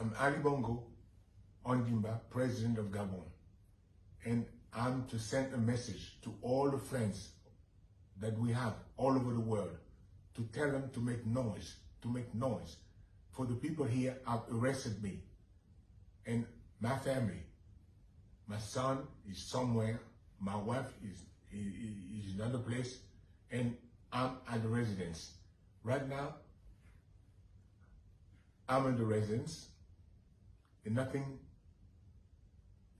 I'm Ali Bongo, Ondimba, President of Gabon, and I'm to send a message to all the friends that we have all over the world to tell them to make noise, for the people here have arrested me and my family. My son is somewhere, my wife is in another place, and I'm at the residence. Right now, I'm in the residence and nothing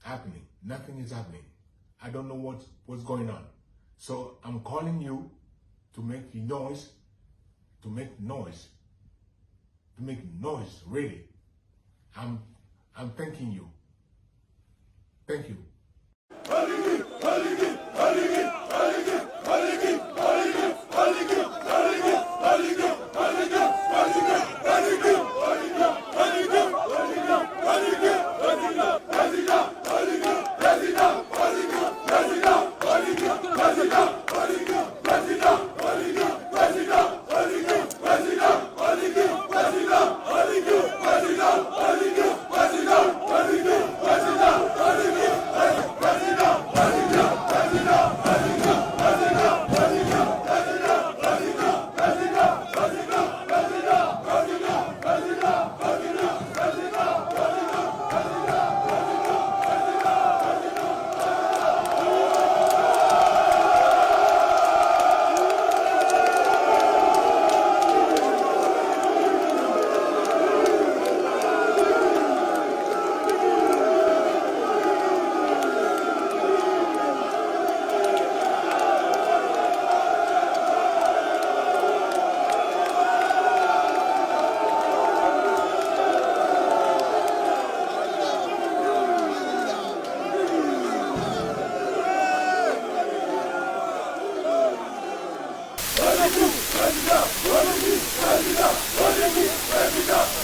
happening. Nothing is happening. I don't know what's going on. So I'm calling you to make noise, really. I'm thanking you. Thank you. President!